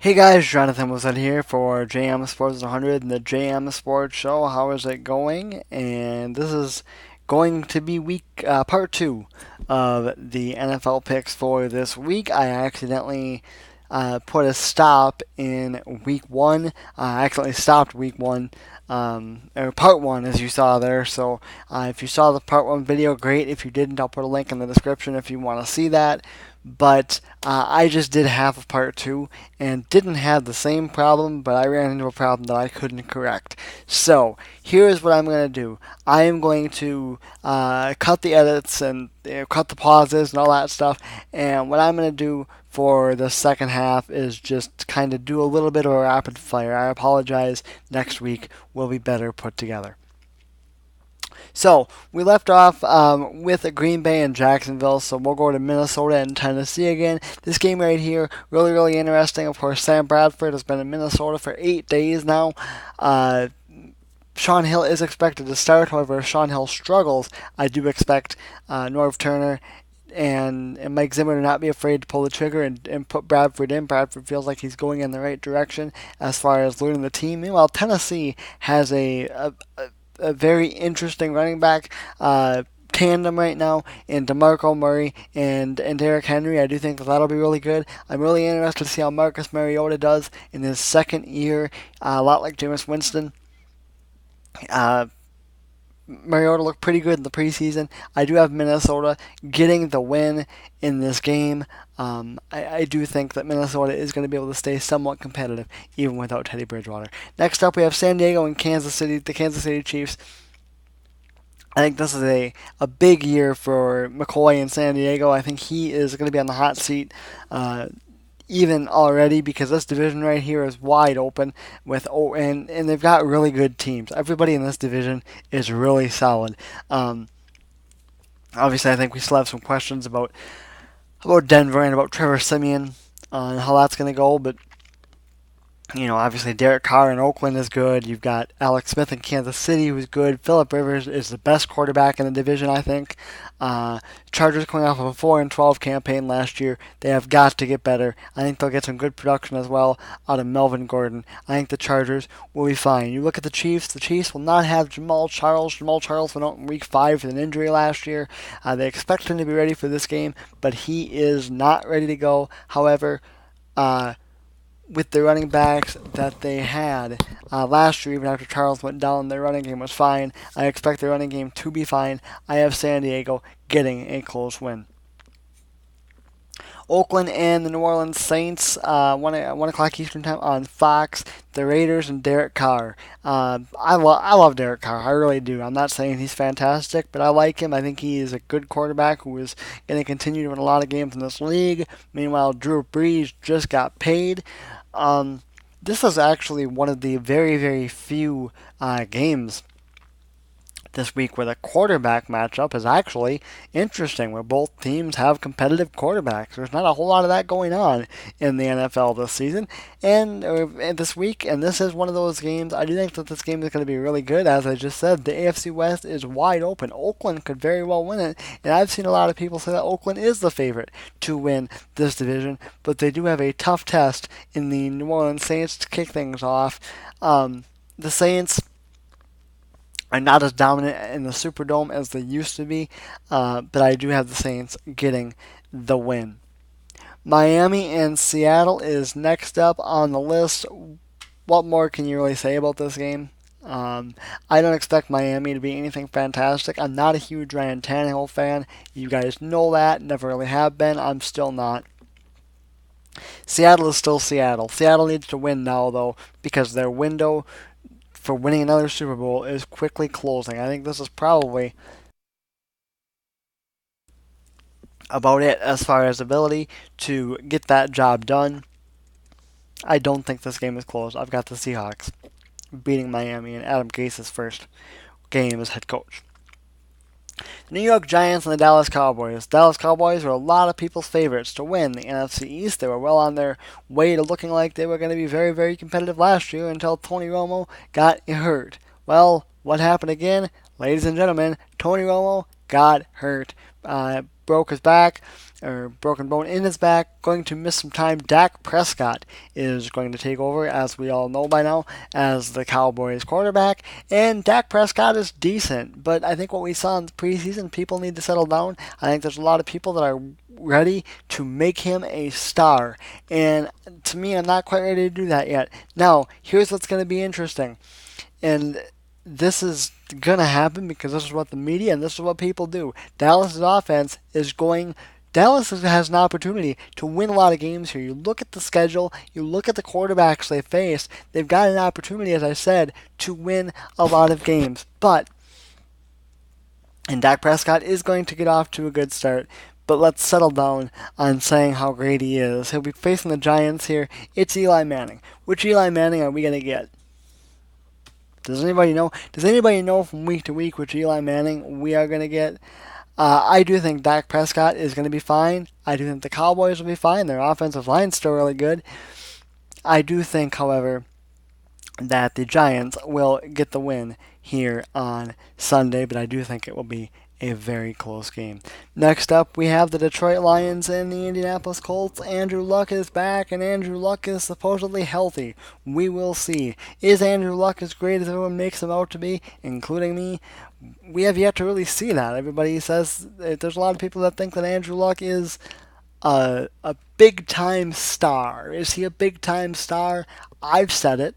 Hey guys, Jonathan Wissett here for JM Sports 100 and the JM Sports Show. How is it going? And this is going to be part two of the NFL picks for this week. I accidentally put a stop in week one. I accidentally stopped week one, or part one, as you saw there. So if you saw the part one video, great. If you didn't, I'll put a link in the description if you want to see that. But I just did half of part two and didn't have the same problem, but I ran into a problem that I couldn't correct. So here's what I'm going to do. I am going to cut the edits and cut the pauses and all that stuff. And what I'm going to do for the second half is just kind of do a little bit of a rapid fire. I apologize. Next week will be better put together. So we left off with Green Bay and Jacksonville, so we'll go to Minnesota and Tennessee again. This game right here, really, really interesting. Of course, Sam Bradford has been in Minnesota for 8 days now. Sean Hill is expected to start. However, if Sean Hill struggles, I do expect Norv Turner and Mike Zimmer to not be afraid to pull the trigger and put Bradford in. Bradford feels like he's going in the right direction as far as leading the team. Meanwhile, Tennessee has a very interesting running back tandem right now in DeMarco Murray and Derrick Henry. I do think that that'll be really good. I'm really interested to see how Marcus Mariota does in his second year, a lot like Jameis Winston. Uh, Mariota looked pretty good in the preseason. I do have Minnesota getting the win in this game. I do think that Minnesota is going to be able to stay somewhat competitive even without Teddy Bridgewater. Next up, we have San Diego and Kansas City, the Kansas City Chiefs. I think this is a big year for McCoy in San Diego. I think he is going to be on the hot seat even already because this division right here is wide open and they've got really good teams. Everybody in this division is really solid. Obviously, I think we still have some questions about Denver and about Trevor Siemian on how that's going to go, but obviously Derek Carr in Oakland is good. You've got Alex Smith in Kansas City, who's good. Philip Rivers is the best quarterback in the division, I think. Chargers coming off of a 4-12 campaign last year. They have got to get better. I think they'll get some good production as well out of Melvin Gordon. I think the Chargers will be fine. You look at the Chiefs. The Chiefs will not have Jamal Charles. Jamal Charles went out in Week 5 with an injury last year. They expect him to be ready for this game, but he is not ready to go. However, with the running backs that they had last year, even after Charles went down, their running game was fine. I expect their running game to be fine. I have San Diego getting a close win. Oakland and the New Orleans Saints, 1 o'clock Eastern Time on Fox. The Raiders and Derek Carr. I love Derek Carr. I really do. I'm not saying he's fantastic, but I like him. I think he is a good quarterback who is going to continue to win a lot of games in this league. Meanwhile, Drew Brees just got paid. This is actually one of the very, very few games this week where the quarterback matchup is actually interesting, where both teams have competitive quarterbacks. There's not a whole lot of that going on in the NFL this season and this week, and this is one of those games. I do think that this game is going to be really good. As I just said, the AFC West is wide open. Oakland could very well win it, and I've seen a lot of people say that Oakland is the favorite to win this division, but they do have a tough test in the New Orleans Saints to kick things off. The Saints are not as dominant in the Superdome as they used to be, but I do have the Saints getting the win. Miami and Seattle is next up on the list. What more can you really say about this game? I don't expect Miami to be anything fantastic. I'm not a huge Ryan Tannehill fan. You guys know that. Never really have been. I'm still not. Seattle is still Seattle. Seattle needs to win now, though, because their window for winning another Super Bowl is quickly closing. I think this is probably about it as far as ability to get that job done. I don't think this game is close. I've got the Seahawks beating Miami in Adam Gase's first game as head coach. The New York Giants and the Dallas Cowboys. Dallas Cowboys were a lot of people's favorites to win the NFC East. They were well on their way to looking like they were going to be very, very competitive last year until Tony Romo got hurt. Well, what happened again? Ladies and gentlemen, Tony Romo got hurt. Broke his back or broken bone in his back, going to miss some time. Dak Prescott is going to take over, as we all know by now, as the Cowboys quarterback. And Dak Prescott is decent, but I think what we saw in the preseason, people need to settle down. I think there's a lot of people that are ready to make him a star. And to me, I'm not quite ready to do that yet. Now, here's what's going to be interesting. And this is going to happen because this is what the media and this is what people do. Dallas's offense is going. Dallas has an opportunity to win a lot of games here. You look at the schedule, you look at the quarterbacks they face, they've got an opportunity, as I said, to win a lot of games. And Dak Prescott is going to get off to a good start. But let's settle down on saying how great he is. He'll be facing the Giants here. It's Eli Manning. Which Eli Manning are we going to get? Does anybody know? Does anybody know from week to week which Eli Manning we are going to get? I do think Dak Prescott is going to be fine. I do think the Cowboys will be fine. Their offensive line's still really good. I do think, however, that the Giants will get the win here on Sunday, but I do think it will be a very close game. Next up, we have the Detroit Lions and the Indianapolis Colts. Andrew Luck is back, and Andrew Luck is supposedly healthy. We will see. Is Andrew Luck as great as everyone makes him out to be, including me? We have yet to really see that. Everybody says there's a lot of people that think that Andrew Luck is a big-time star. Is he a big-time star? I've said it,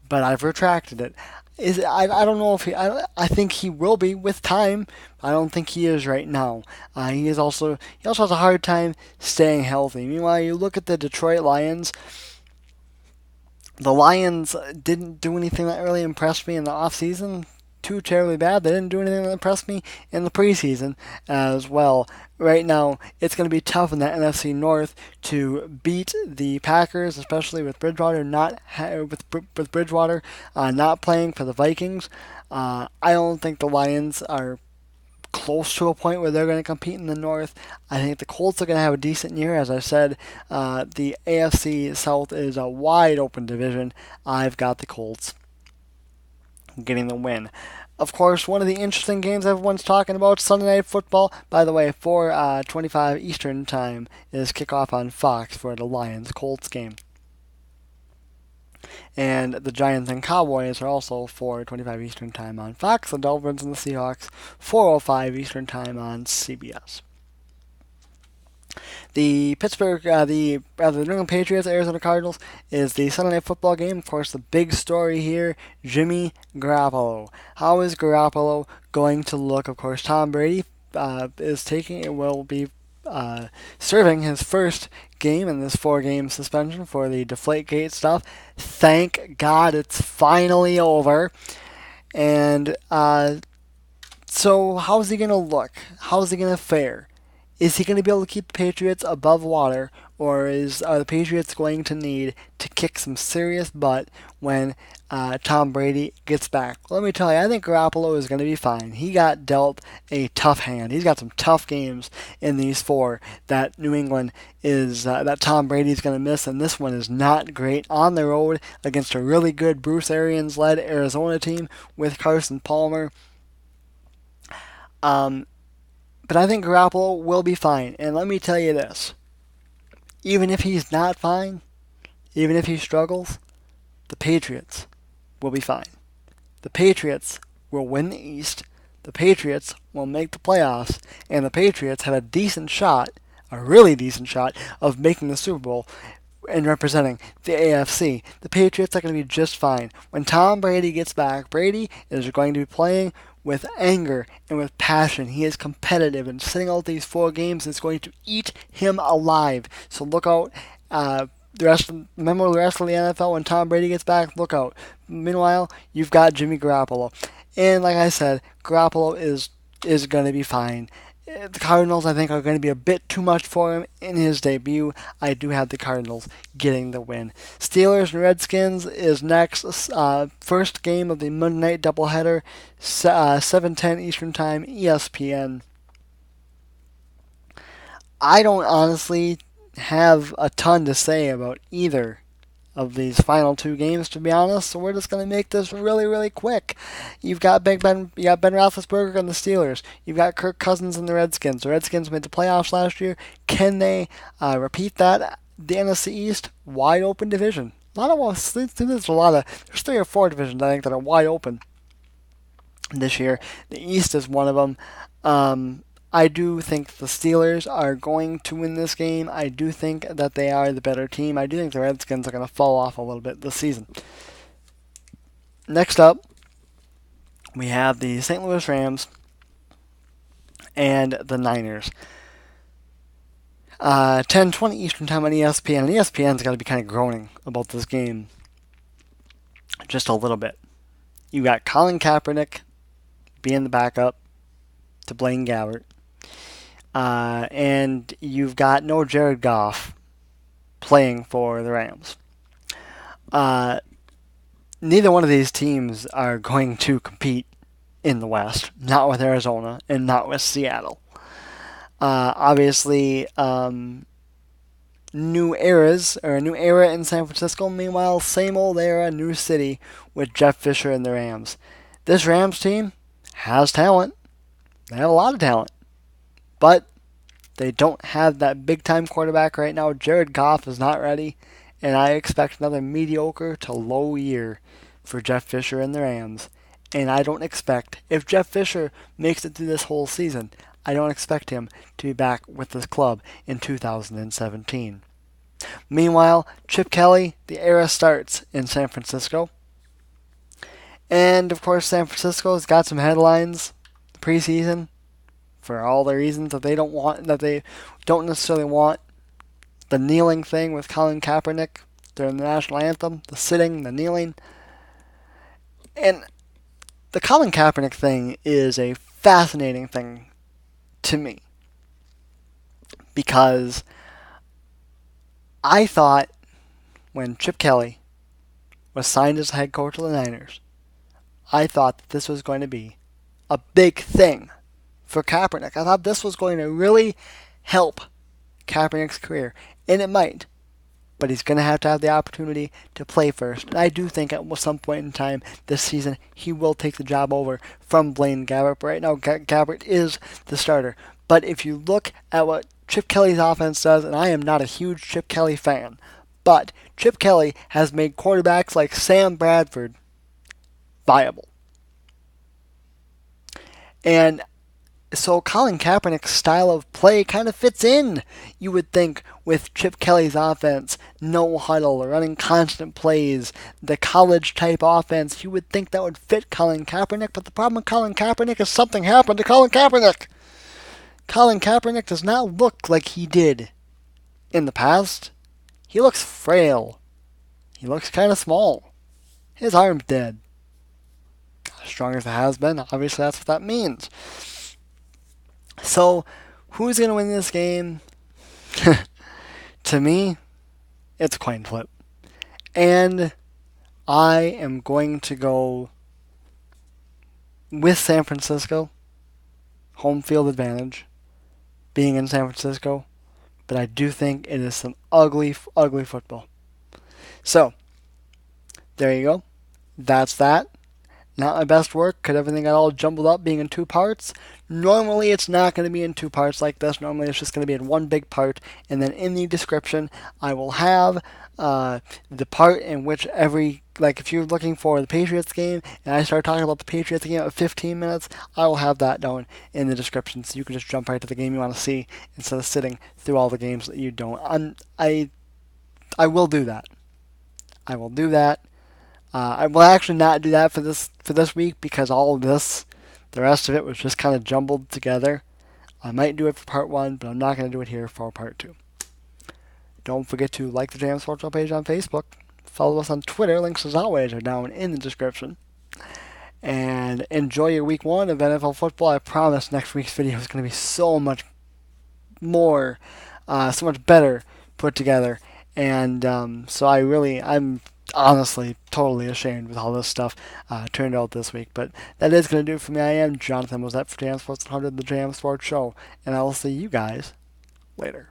but I've retracted it. I don't know if I think he will be with time. I don't think he is right now. He also has a hard time staying healthy. Meanwhile, you look at the Detroit Lions. The Lions didn't do anything that really impressed me in the offseason. Too terribly bad. They didn't do anything that impressed me in the preseason as well. Right now, it's going to be tough in the NFC North to beat the Packers, especially with Bridgewater not playing for the Vikings. I don't think the Lions are close to a point where they're going to compete in the North. I think the Colts are going to have a decent year. As I said, the AFC South is a wide open division. I've got the Colts getting the win. Of course, one of the interesting games everyone's talking about, Sunday Night Football. By the way, 4:25 Eastern Time is kickoff on Fox for the Lions-Colts game. And the Giants and Cowboys are also 4:25 Eastern Time on Fox. The Dolphins and the Seahawks, 4:05 Eastern Time on CBS. The New England Patriots, Arizona Cardinals is the Sunday Night Football game. Of course, the big story here, Jimmy Garoppolo. How is Garoppolo going to look? Of course, Tom Brady will be serving his first game in this 4-game suspension for the Deflategate stuff. Thank God it's finally over. And so how's he going to look? How's he going to fare? Is he going to be able to keep the Patriots above water, or are the Patriots going to need to kick some serious butt when Tom Brady gets back? Let me tell you, I think Garoppolo is going to be fine. He got dealt a tough hand. He's got some tough games in these 4 that that Tom Brady's going to miss, and this one is not great on the road against a really good Bruce Arians-led Arizona team with Carson Palmer. But I think Garoppolo will be fine. And let me tell you this. Even if he's not fine, even if he struggles, the Patriots will be fine. The Patriots will win the East. The Patriots will make the playoffs. And the Patriots have a really decent shot, of making the Super Bowl and representing the AFC. The Patriots are going to be just fine. When Tom Brady gets back, Brady is going to be playing with anger and with passion. He is competitive, and sitting out these 4 games is going to eat him alive. So look out. Remember the rest of the NFL when Tom Brady gets back? Look out. Meanwhile, you've got Jimmy Garoppolo. And like I said, Garoppolo is going to be fine. The Cardinals, I think, are going to be a bit too much for him in his debut. I do have the Cardinals getting the win. Steelers and Redskins is next. First game of the Monday night doubleheader, 7:10 Eastern Time, ESPN. I don't honestly have a ton to say about either of these final two games, to be honest. So we're just going to make this really, really quick. You've got Ben Roethlisberger and the Steelers. You've got Kirk Cousins and the Redskins. The Redskins made the playoffs last year. Can they repeat that? The NFC East, wide open division. There's three or four divisions I think that are wide open this year. The East is one of them. I do think the Steelers are going to win this game. I do think that they are the better team. I do think the Redskins are going to fall off a little bit this season. Next up, we have the St. Louis Rams and the Niners. 10:20 Eastern Time on ESPN. And ESPN's got to be kind of groaning about this game just a little bit. You got Colin Kaepernick being the backup to Blaine Gabbert. And you've got no Jared Goff playing for the Rams. Neither one of these teams are going to compete in the West. Not with Arizona and not with Seattle. Obviously, new era in San Francisco. Meanwhile, same old era, new city with Jeff Fisher and the Rams. This Rams team has talent. They have a lot of talent. But they don't have that big-time quarterback right now. Jared Goff is not ready. And I expect another mediocre to low year for Jeff Fisher and the Rams. And I don't expect, if Jeff Fisher makes it through this whole season, I don't expect him to be back with this club in 2017. Meanwhile, Chip Kelly, the era starts in San Francisco. And, of course, San Francisco's got some headlines preseason for all the reasons that they don't necessarily want. The kneeling thing with Colin Kaepernick during the national anthem, the sitting, the kneeling. And the Colin Kaepernick thing is a fascinating thing to me. Because I thought when Chip Kelly was signed as head coach of the Niners, I thought that this was going to be a big thing for Kaepernick. I thought this was going to really help Kaepernick's career. And it might. But he's going to have the opportunity to play first. And I do think at some point in time this season he will take the job over from Blaine Gabbert. But right now Gabbert is the starter. But if you look at what Chip Kelly's offense does, and I am not a huge Chip Kelly fan, but Chip Kelly has made quarterbacks like Sam Bradford viable. And so Colin Kaepernick's style of play kind of fits in, you would think, with Chip Kelly's offense. No huddle, running constant plays, the college-type offense. You would think that would fit Colin Kaepernick, but the problem with Colin Kaepernick is something happened to Colin Kaepernick. Colin Kaepernick does not look like he did in the past. He looks frail. He looks kind of small. His arm's dead. As strong as it has been, obviously that's what that means. So, who's going to win this game? To me, it's a coin flip. And I am going to go with San Francisco. Home field advantage. Being in San Francisco. But I do think it is some ugly, ugly football. So, there you go. That's that. Not my best work because everything got all jumbled up being in two parts. Normally it's not going to be in two parts like this. Normally it's just going to be in one big part. And then in the description I will have the part in which if you're looking for the Patriots game and I start talking about the Patriots game at 15 minutes, I will have that down in the description so you can just jump right to the game you want to see instead of sitting through all the games that you don't. I will do that. I will do that. I will actually not do that for this week because all of this, the rest of it was just kind of jumbled together. I might do it for part 1, but I'm not going to do it here for part 2. Don't forget to like the Jam Sports page on Facebook. Follow us on Twitter. Links, as always, are down in the description. And enjoy your week 1 of NFL football. I promise next week's video is going to be so much more, so much better put together. And so I'm honestly totally ashamed with how this stuff turned out this week. But that is going to do it for me. I am Jonathan Mosette for Jam Sports 100, the Jam Sports Show. And I will see you guys later.